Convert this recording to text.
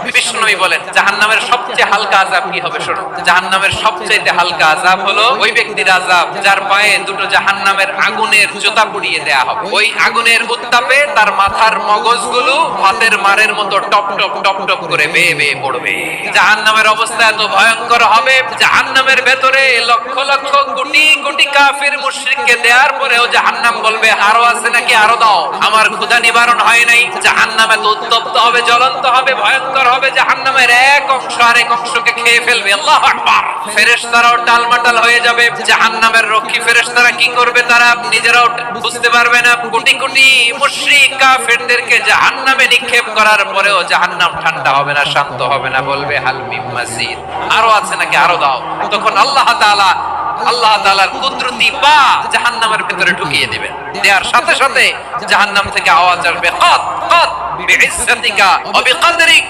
বিষ্ণুই বলেন জাহান্নামের সবচেয়ে হালকা আযাব কি হবে শুনুন। জাহান্নামের সবচেয়ে হালকা আযাব হলো ওই ব্যক্তির আযাব যার পায়ে দুটো জাহান্নামের আগুনের জুতা পুড়িয়ে দেয়া হবে। ওই আগুনের উত্তাপে তার মাথার মগজগুলো হাতের মারের মতো টপ টপ টপ টপ করে বেয়ে বেয়ে পড়বে। জাহান্নামের অবস্থা এত ভয়ঙ্কর হবে, জাহান্নামের ভেতরে লক্ষ লক্ষ কোটি কোটি কাফির মুশরিককে দেওয়ার পরেও জাহান্নাম বলবে আরো আছে নাকি, আরো দাও, আমার ক্ষুধা নিবারণ হয় নাই। জাহান্নাম এত উত্তপ্ত হবে, জ্বলন্ত হবে, ভয়ঙ্কর হবে, জাহান্নামের এক অংশ আরেক অংশকে খেয়ে ফেলবে। আল্লাহু আকবার। ফেরেশতারাও টালমাটাল হয়ে যাবে। জাহান্নামের রক্ষী ফেরেশতারা কি করবে তারা নিজেরাও বুঝতে পারবে না। কোটি কোটি মুশরিক কাফেরদেরকে জাহান্নামে নিক্ষেপ করার পরেও জাহান্নাম ঠান্ডা হবে না, শান্ত হবে না, বলবে হাল মিন মাসিদ, আরো আছে নাকি, আরো দাও। তখন আল্লাহ তাআলার কুদরতি পা জাহান্নামের ভিতরে ঢুকিয়ে দিবেন। দেওয়ার সাথে সাথে জাহান্নাম থেকে আওয়াজ আসবে, কত কত বিইজ্জাতিকা ওয়া বিকদরিক